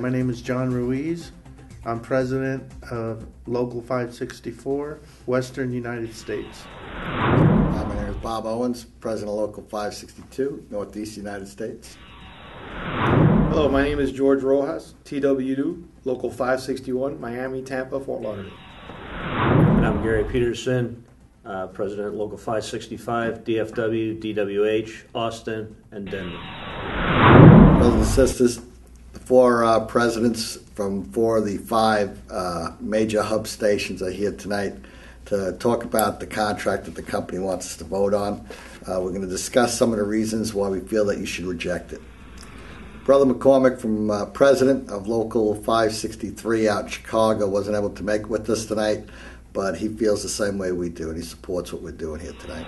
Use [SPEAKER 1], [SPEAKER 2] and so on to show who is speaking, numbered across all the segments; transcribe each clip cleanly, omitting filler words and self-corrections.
[SPEAKER 1] My name is John Ruiz. I'm president of Local 564, Western United States.
[SPEAKER 2] My name is Bob Owens, president of Local 562, Northeast United States.
[SPEAKER 3] Hello, my name is George Rojas, TW2, Local 561, Miami, Tampa, Fort Lauderdale.
[SPEAKER 4] And I'm Gary Peterson, president of Local 565, DFW, DWH, Austin, and Denver.
[SPEAKER 2] Brothers and sisters, the four presidents from four of the five major hub stations are here tonight to talk about the contract that the company wants us to vote on. We're going to discuss some of the reasons why we feel that you should reject it. Brother McCormick, from president of Local 563 out in Chicago, wasn't able to make it with us tonight, but he feels the same way we do, and he supports what we're doing here tonight.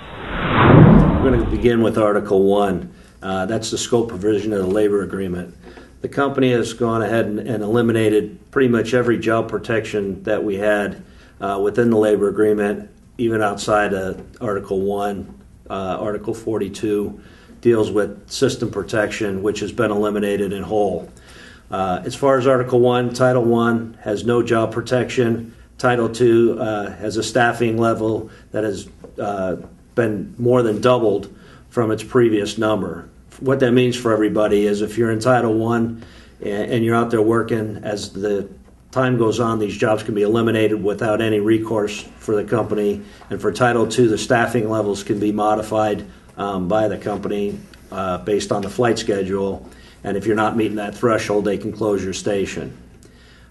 [SPEAKER 4] We're going to begin with Article 1. That's the scope provision of the labor agreement. The company has gone ahead and eliminated pretty much every job protection that we had within the labor agreement, even outside of Article 1. Article 42 deals with system protection, which has been eliminated in whole. As far as Article 1, Title 1 has no job protection. Title 2 has a staffing level that has been more than doubled from its previous number. What that means for everybody is if you're in Title 1 and you're out there working, as the time goes on, these jobs can be eliminated without any recourse for the company. And for Title 2, the staffing levels can be modified by the company based on the flight schedule. And if you're not meeting that threshold, they can close your station.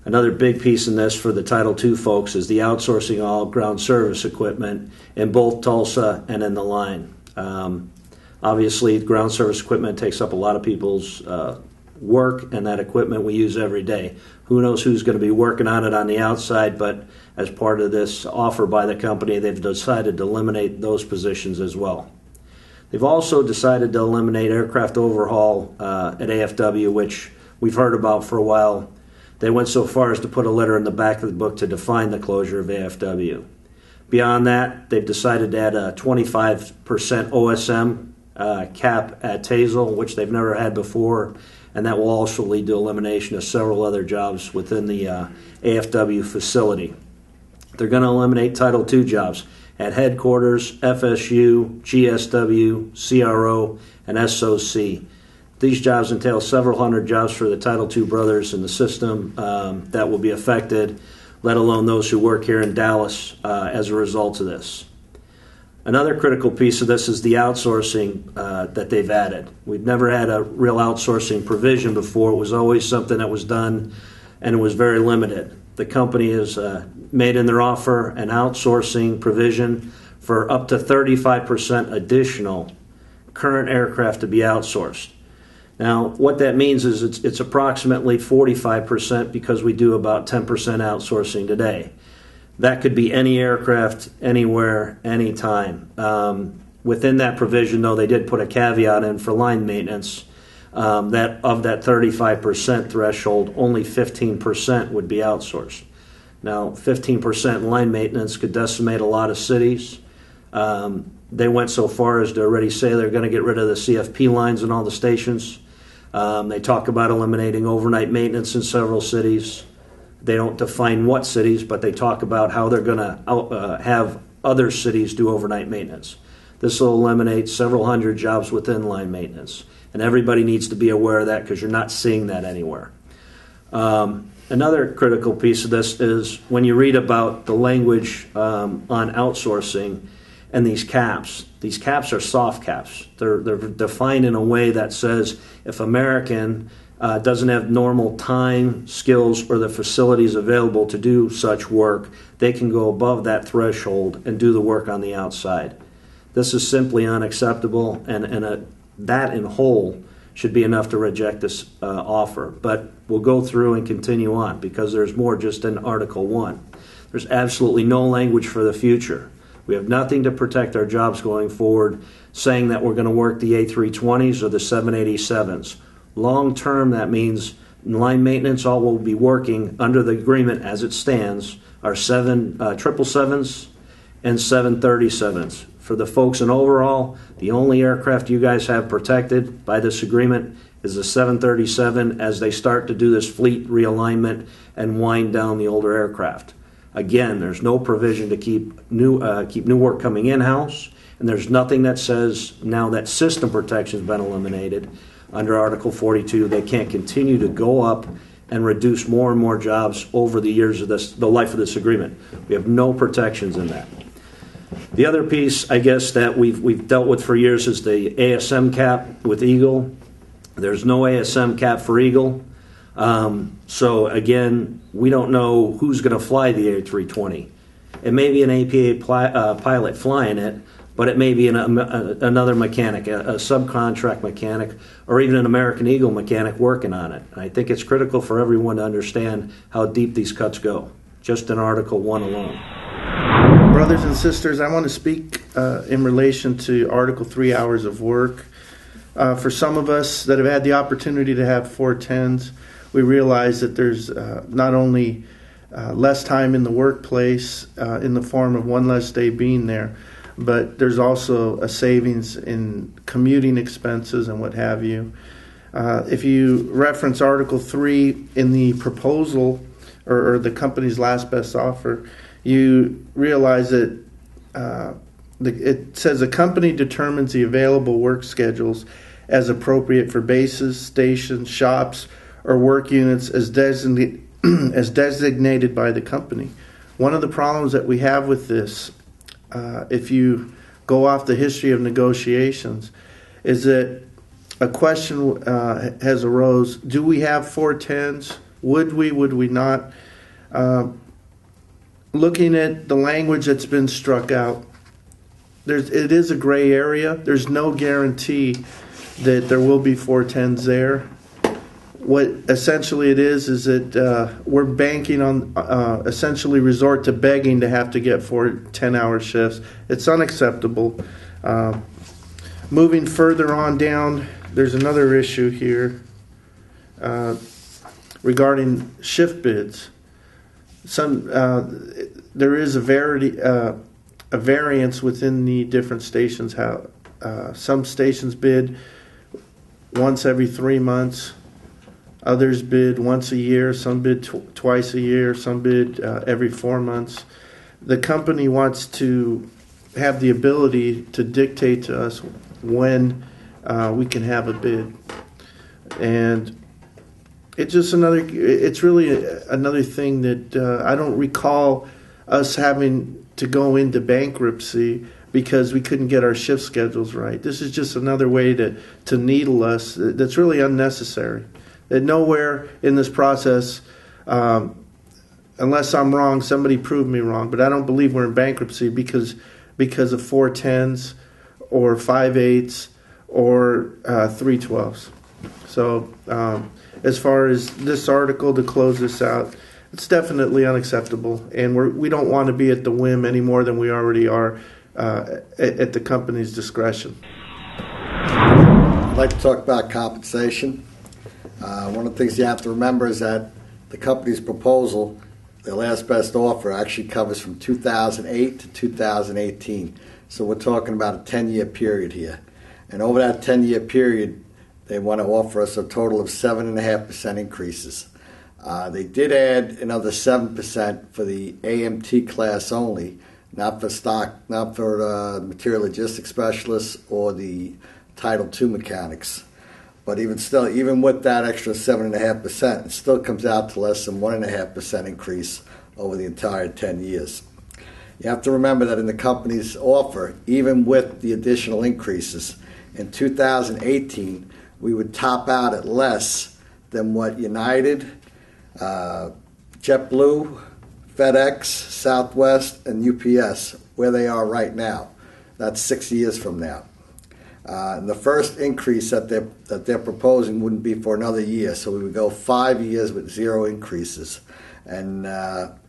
[SPEAKER 4] Another big piece in this for the Title II folks is the outsourcing all ground service equipment in both Tulsa and in the line. Obviously, ground service equipment takes up a lot of people's work, and that equipment we use every day. Who knows who's going to be working on it on the outside, but as part of this offer by the company, they've decided to eliminate those positions as well. They've also decided to eliminate aircraft overhaul at AFW, which we've heard about for a while. They went so far as to put a letter in the back of the book to define the closure of AFW. Beyond that, they've decided to add a 25% OSM cap at Tazel, which they've never had before, and that will also lead to elimination of several other jobs within the AFW facility. They're going to eliminate Title II jobs at headquarters, FSU, GSW, CRO, and SOC. These jobs entail several hundred jobs for the Title II brothers in the system that will be affected, let alone those who work here in Dallas as a result of this. Another critical piece of this is the outsourcing that they've added. We've never had a real outsourcing provision before. It was always something that was done, and it was very limited. The company has made in their offer an outsourcing provision for up to 35% additional current aircraft to be outsourced. Now, what that means is it's approximately 45% because we do about 10% outsourcing today. That could be any aircraft, anywhere, anytime. Within that provision, though, they did put a caveat in for line maintenance that of that 35% threshold, only 15% would be outsourced. Now, 15% line maintenance could decimate a lot of cities. They went so far as to already say they're going to get rid of the CFP lines in all the stations. They talk about eliminating overnight maintenance in several cities. They don't define what cities, but they talk about how they're going to have other cities do overnight maintenance. This will eliminate several hundred jobs within line maintenance, and everybody needs to be aware of that because you're not seeing that anywhere. Another critical piece of this is when you read about the language on outsourcing and these caps are soft caps. They're defined in a way that says if American doesn't have normal time, skills, or the facilities available to do such work, they can go above that threshold and do the work on the outside. This is simply unacceptable, and that in whole should be enough to reject this offer. But we'll go through and continue on because there's more just in Article 1. There's absolutely no language for the future. We have nothing to protect our jobs going forward, saying that we're going to work the A320s or the 787s. Long term, that means in line maintenance, all we'll be working under the agreement as it stands are 777s and 737s. for the folks in overall, the only aircraft you guys have protected by this agreement is the 737 as they start to do this fleet realignment and wind down the older aircraft. Again, there's no provision to keep new work coming in-house, and there's nothing that says now that system protection has been eliminated under Article 42, they can't continue to go up and reduce more and more jobs over the years of the life of this agreement. We have no protections in that. The other piece, I guess, that we've dealt with for years is the ASM cap with Eagle. There's no ASM cap for Eagle. So again, we don't know who's going to fly the A320. It may be an APA pilot flying it, but it may be another mechanic, a subcontract mechanic, or even an American Eagle mechanic working on it. And I think it's critical for everyone to understand how deep these cuts go, just in Article 1 alone.
[SPEAKER 1] Brothers and sisters, I want to speak in relation to Article 3, hours of work. For some of us that have had the opportunity to have 410s, we realize that there's not only less time in the workplace in the form of one less day being there, but there's also a savings in commuting expenses and what have you. If you reference Article 3 in the proposal or the company's last best offer, you realize that it says a company determines the available work schedules as appropriate for bases, stations, shops, or work units as designated by the company. One of the problems that we have with this, if you go off the history of negotiations, is that a question has arose: do we have 410s? Would we not? Looking at the language that's been struck out, it is a gray area. There's no guarantee that there will be 410s there. What essentially it is that we're banking on essentially resort to begging to have to get 4 10-hour shifts. It's unacceptable. Moving further on down, there's another issue here regarding shift bids. There is a variance within the different stations. How some stations bid once every 3 months. Others bid once a year, some bid twice a year, some bid every 4 months. The company wants to have the ability to dictate to us when we can have a bid. And it's really another thing that I don't recall us having to go into bankruptcy because we couldn't get our shift schedules right. This is just another way to needle us that's really unnecessary. That nowhere in this process, unless I'm wrong, somebody prove me wrong, but I don't believe we're in bankruptcy because of 410s or 5/8s or 3/12s. So as far as this article, to close this out, it's definitely unacceptable, and we don't want to be at the whim any more than we already are at the company's discretion.
[SPEAKER 2] I'd like to talk about compensation. One of the things you have to remember is that the company's proposal, their last best offer, actually covers from 2008 to 2018. So we're talking about a 10-year period here. And over that 10-year period, they want to offer us a total of 7.5% increases. They did add another 7% for the AMT class only, not for material logistics specialists or the Title II mechanics. But even with that extra 7.5%, it still comes out to less than 1.5% increase over the entire 10 years. You have to remember that in the company's offer, even with the additional increases, in 2018, we would top out at less than what United, JetBlue, FedEx, Southwest, and UPS, where they are right now. That's 6 years from now. And the first increase that they're proposing wouldn't be for another year, so we would go 5 years with 0 increases, and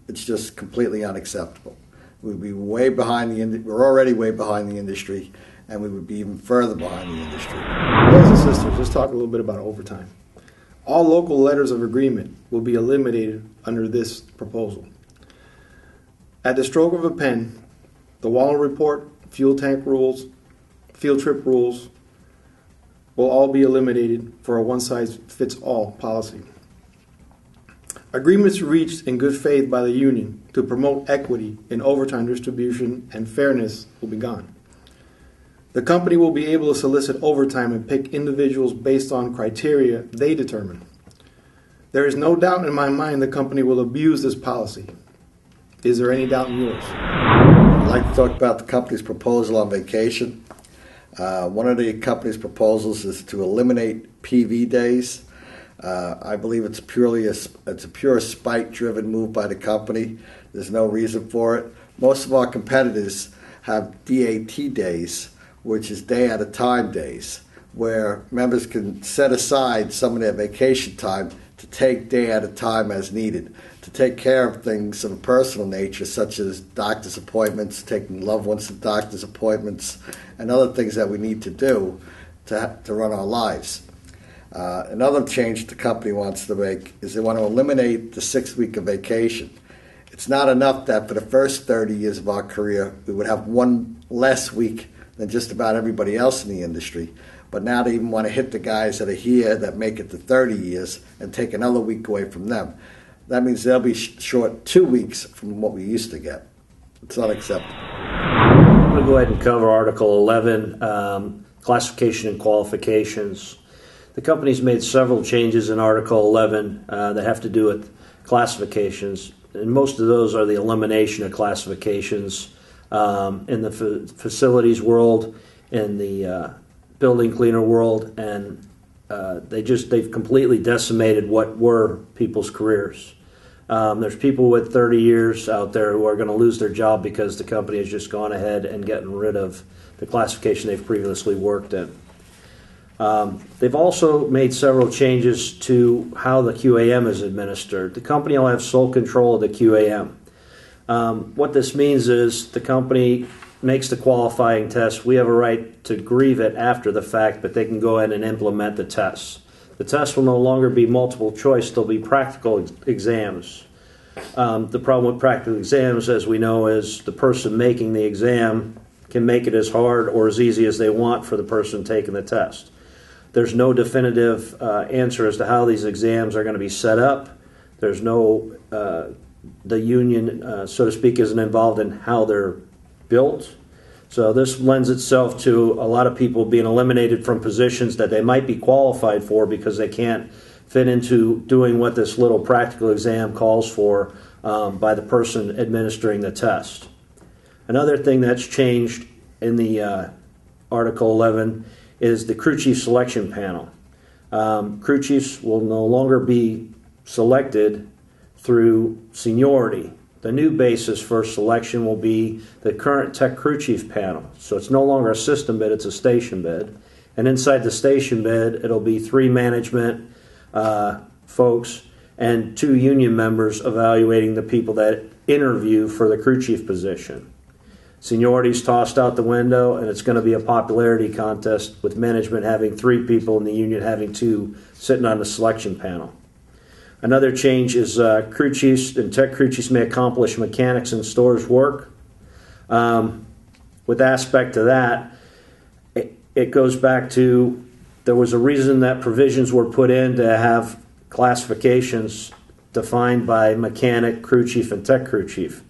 [SPEAKER 2] it's just completely unacceptable. We'd be way behind we're already way behind the industry, and we would be even further behind the industry.
[SPEAKER 3] Brothers and sisters, let's talk a little bit about overtime. All local letters of agreement will be eliminated under this proposal. At the stroke of a pen, the Wallen Report, fuel tank rules, field trip rules will all be eliminated for a one-size-fits-all policy. Agreements reached in good faith by the union to promote equity in overtime distribution and fairness will be gone. The company will be able to solicit overtime and pick individuals based on criteria they determine. There is no doubt in my mind the company will abuse this policy. Is there any doubt in yours?
[SPEAKER 2] I'd like to talk about the company's proposal on vacation. One of the company's proposals is to eliminate PV days. I believe it's a pure spite-driven move by the company. There's no reason for it. Most of our competitors have DAT days, which is day at a time days, where members can set aside some of their vacation time to take day at a time as needed, to take care of things of a personal nature, such as doctor's appointments, taking loved ones to doctor's appointments, and other things that we need to do to run our lives. Another change the company wants to make is they want to eliminate the 6 week of vacation. It's not enough that for the first 30 years of our career, we would have one less week than just about everybody else in the industry. But now they even want to hit the guys that are here that make it to 30 years and take another week away from them. That means they'll be short 2 weeks from what we used to get. It's unacceptable.
[SPEAKER 4] I'm going to go ahead and cover Article 11, classification and qualifications. The company's made several changes in Article 11 that have to do with classifications, and most of those are the elimination of classifications in the facilities world, in the building cleaner world, and they've completely decimated what were people's careers. There's people with 30 years out there who are going to lose their job because the company has just gone ahead and gotten rid of the classification they've previously worked in. They've also made several changes to how the QAM is administered. The company will have sole control of the QAM. What this means is the company makes the qualifying test. We have a right to grieve it after the fact, but they can go ahead and implement the tests. The tests will no longer be multiple choice. They'll be practical exams. The problem with practical exams, as we know, is the person making the exam can make it as hard or as easy as they want for the person taking the test. There's no definitive answer as to how these exams are going to be set up. There's no, the union, so to speak, isn't involved in how they're built. So this lends itself to a lot of people being eliminated from positions that they might be qualified for because they can't fit into doing what this little practical exam calls for by the person administering the test. Another thing that's changed in the Article 11 is the crew chief selection panel. Crew chiefs will no longer be selected through seniority. The new basis for selection will be the current tech crew chief panel. So it's no longer a system bid, it's a station bid. And inside the station bid, it'll be 3 management folks and 2 union members evaluating the people that interview for the crew chief position. Seniority's tossed out the window, and it's going to be a popularity contest with management having 3 people and the union having 2 sitting on the selection panel. Another change is crew chiefs and tech crew chiefs may accomplish mechanics and stores work. With aspect to that, it goes back to there was a reason that provisions were put in to have classifications defined by mechanic, crew chief, and tech crew chief.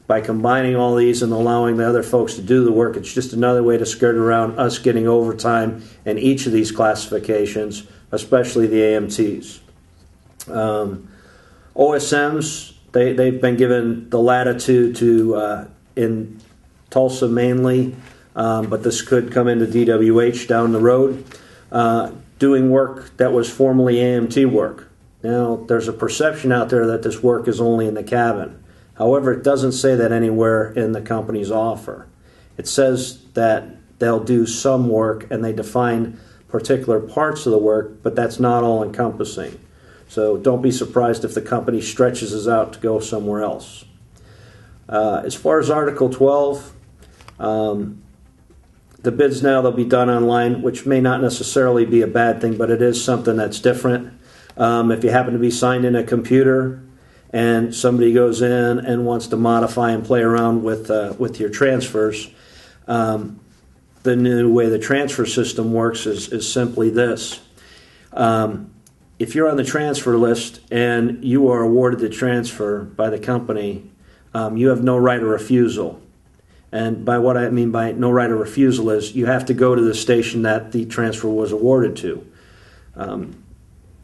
[SPEAKER 4] By combining all these and allowing the other folks to do the work, it's just another way to skirt around us getting overtime in each of these classifications, especially the AMTs. OSMs, they've been given the latitude to, in Tulsa mainly, but this could come into DWH down the road, doing work that was formerly AMT work. Now, there's a perception out there that this work is only in the cabin. However, it doesn't say that anywhere in the company's offer. It says that they'll do some work and they define particular parts of the work, but that's not all encompassing. So don't be surprised if the company stretches us out to go somewhere else. As far as Article 12, the bids now, they'll be done online, which may not necessarily be a bad thing, but it is something that's different. If you happen to be signed in a computer and somebody goes in and wants to modify and play around with your transfers, The new way the transfer system works is simply this. If you're on the transfer list and you are awarded the transfer by the company, you have no right of refusal. And by what I mean by no right of refusal is you have to go to the station that the transfer was awarded to.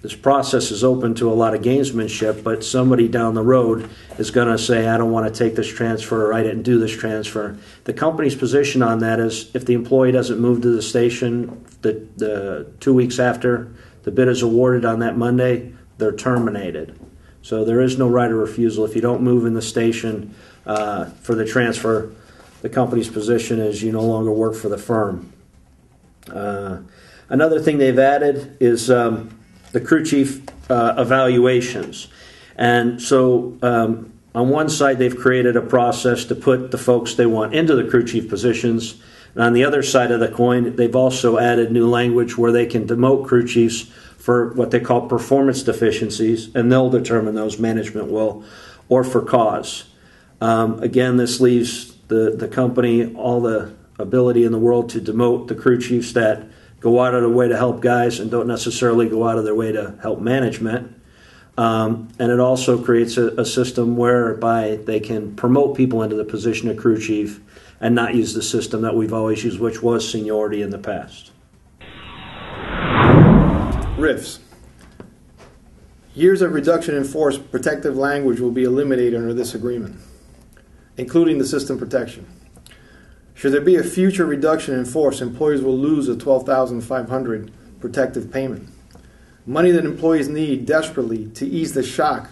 [SPEAKER 4] This process is open to a lot of gamesmanship, but somebody down the road is going to say, I don't want to take this transfer, or I didn't do this transfer. The company's position on that is if the employee doesn't move to the station the 2 weeks after the bid is awarded on that Monday, they're terminated. So there is no right of refusal. If you don't move in the station for the transfer, the company's position is you no longer work for the firm. Another thing they've added is the crew chief evaluations. And so on one side, they've created a process to put the folks they want into the crew chief positions. And on the other side of the coin, they've also added new language where they can demote crew chiefs for what they call performance deficiencies, and they'll determine those, management will, or for cause. Again, this leaves the company all the ability in the world to demote the crew chiefs that go out of their way to help guys and don't necessarily go out of their way to help management. And it also creates a system whereby they can promote people into the position of crew chief and not use the system that we've always used, which was seniority in the past.
[SPEAKER 3] RIFs. Years of reduction in force protective language will be eliminated under this agreement, including the system protection. Should there be a future reduction in force, employees will lose a $12,500 protective payment. Money that employees need desperately to ease the shock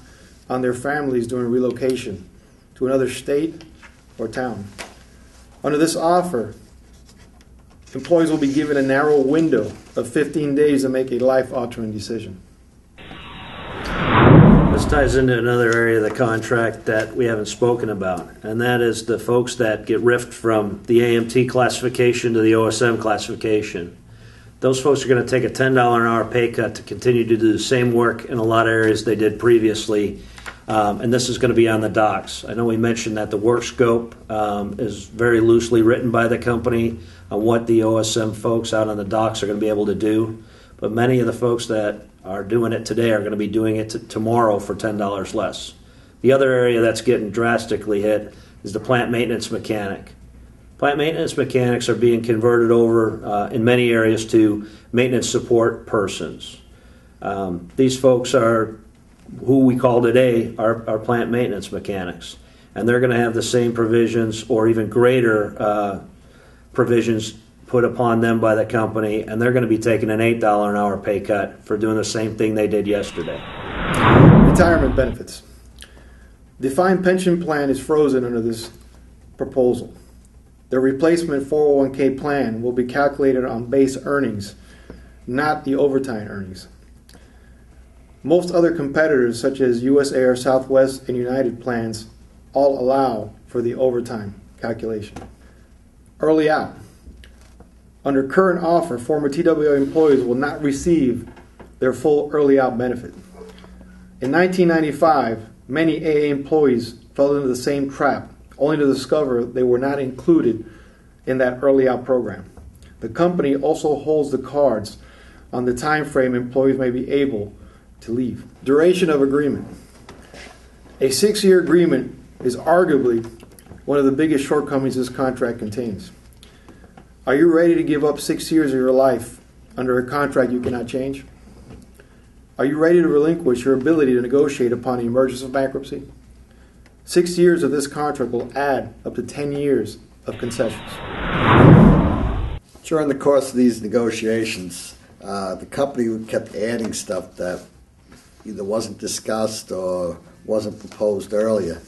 [SPEAKER 3] on their families during relocation to another state or town. Under this offer, employees will be given a narrow window of 15 days to make a life-altering decision.
[SPEAKER 4] This ties into another area of the contract that we haven't spoken about, and that is the folks that get riffed from the AMT classification to the OSM classification. Those folks are going to take a $10 an hour pay cut to continue to do the same work in a lot of areas they did previously, and this is going to be on the docks. I know we mentioned that the work scope is very loosely written by the company on what the OSM folks out on the docks are going to be able to do, but many of the folks that are doing it today are going to be doing it tomorrow for $10 less. The other area that's getting drastically hit is the plant maintenance mechanic. Plant maintenance mechanics are being converted over in many areas to maintenance support persons. These folks are who we call today our plant maintenance mechanics, and they're going to have the same provisions or even greater provisions put upon them by the company, and they're going to be taking an $8 an hour pay cut for doing the same thing they did yesterday.
[SPEAKER 3] Retirement benefits. Defined pension plan is frozen under this proposal. The replacement 401k plan will be calculated on base earnings, not the overtime earnings. Most other competitors, such as US Air, Southwest, and United plans, all allow for the overtime calculation. Early out. Under current offer, former TWA employees will not receive their full early out benefit. In 1995, many AA employees fell into the same trap, only to discover they were not included in that early out program. The company also holds the cards on the time frame employees may be able to leave. Duration of agreement. A 6-year agreement is arguably one of the biggest shortcomings this contract contains. Are you ready to give up 6 years of your life under a contract you cannot change? Are you ready to relinquish your ability to negotiate upon the emergence of bankruptcy? 6 years of this contract will add up to 10 years of concessions.
[SPEAKER 2] During the course of these negotiations, the company kept adding stuff that either wasn't discussed or wasn't proposed earlier.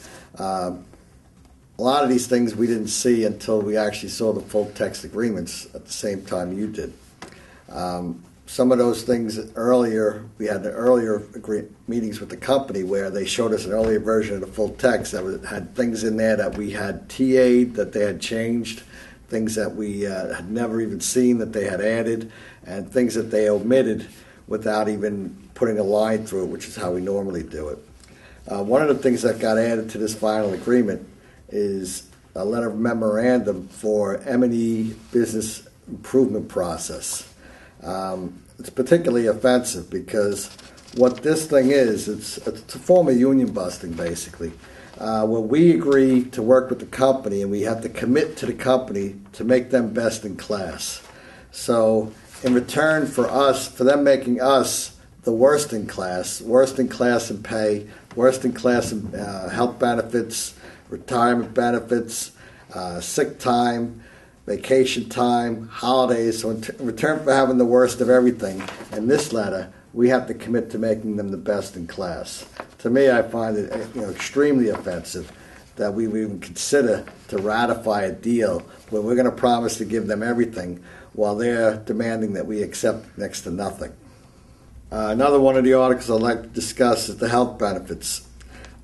[SPEAKER 2] A lot of these things we didn't see until we actually saw the full text agreements at the same time you did. Some of those things earlier, we had the earlier meetings with the company where they showed us an earlier version of the full text that had things in there that we had TA'd, that they had changed, things that we had never even seen that they had added, and things that they omitted without even putting a line through it, which is how we normally do it. One of the things that got added to this final agreement is a letter of memorandum for M&E business improvement process. It's particularly offensive because what this thing is, it's a form of union busting, basically. When we agree to work with the company and we have to commit to the company to make them best in class. So in return for them making us the worst in class in pay, worst in class in health benefits, retirement benefits, sick time, vacation time, holidays. So in return for having the worst of everything, in this letter, we have to commit to making them the best in class. To me, I find it extremely offensive that we would even consider to ratify a deal where we're going to promise to give them everything while they're demanding that we accept next to nothing. Another one of the articles I'd like to discuss is the health benefits.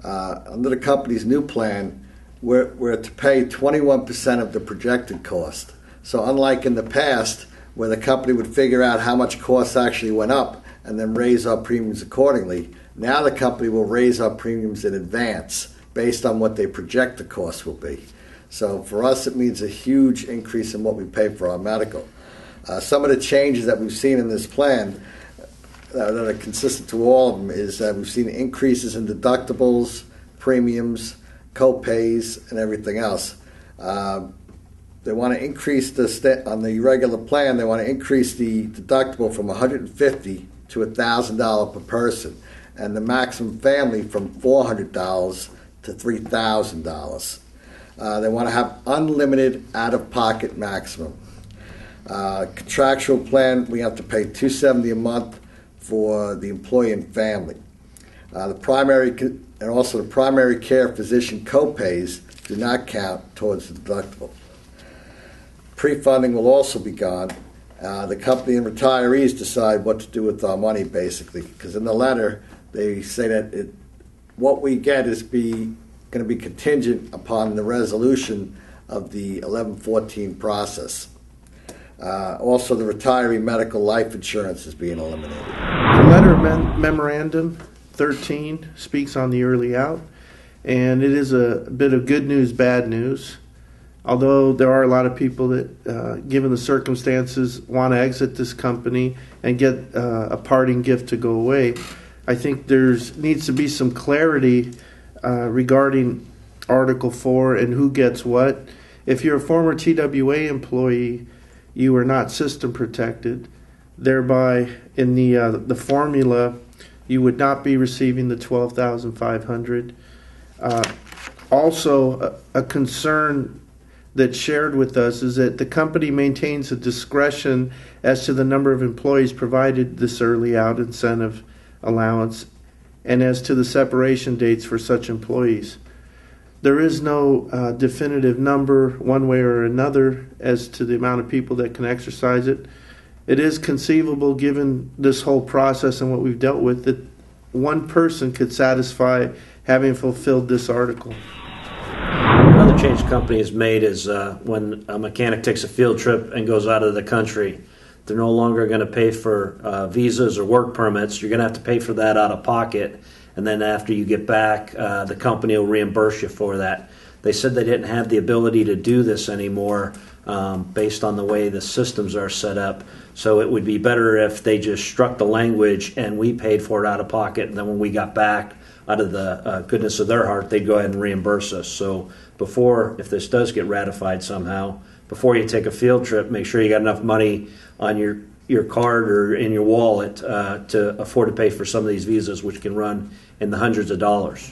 [SPEAKER 2] Under the company's new plan, we're to pay 21% of the projected cost. So unlike in the past, where the company would figure out how much costs actually went up and then raise our premiums accordingly, now the company will raise our premiums in advance based on what they project the cost will be. So for us, it means a huge increase in what we pay for our medical. Some of the changes that we've seen in this plan that are consistent to all of them is that we've seen increases in deductibles, premiums, co-pays, and everything else. They want to increase on the regular plan. They want to increase the deductible from $150 to $1,000 per person, and the maximum family from $400 to $3,000. They want to have unlimited out-of-pocket maximum. Contractual plan, we have to pay $270 a month for the employee and family. The primary care physician co-pays do not count towards the deductible. Pre-funding will also be gone. The company and retirees decide what to do with our money, basically, because in the letter they say that what we get is going to be contingent upon the resolution of the 1114 process. Also, the retiree medical life insurance is being eliminated.
[SPEAKER 1] The letter of memorandum 13 speaks on the early out, and it is a bit of good news, bad news. Although there are a lot of people that, given the circumstances, want to exit this company and get a parting gift to go away, I think there needs to be some clarity regarding Article 4 and who gets what. If you're a former TWA employee, you are not system protected. Thereby, in the formula, you would not be receiving the $12,500. Also, a concern that's shared with us is that the company maintains a discretion as to the number of employees provided this early out incentive allowance and as to the separation dates for such employees. There is no definitive number one way or another as to the amount of people that can exercise it. It is conceivable, given this whole process and what we've dealt with, that one person could satisfy having fulfilled this article.
[SPEAKER 4] Another change the company has made is when a mechanic takes a field trip and goes out of the country, they're no longer going to pay for visas or work permits. You're going to have to pay for that out of pocket, and then after you get back, the company will reimburse you for that. They said they didn't have the ability to do this anymore based on the way the systems are set up. So it would be better if they just struck the language and we paid for it out of pocket, and then when we got back, out of the goodness of their heart, they'd go ahead and reimburse us. So before, if this does get ratified somehow, before you take a field trip, make sure you got enough money on your card or in your wallet to afford to pay for some of these visas, which can run in the hundreds of dollars.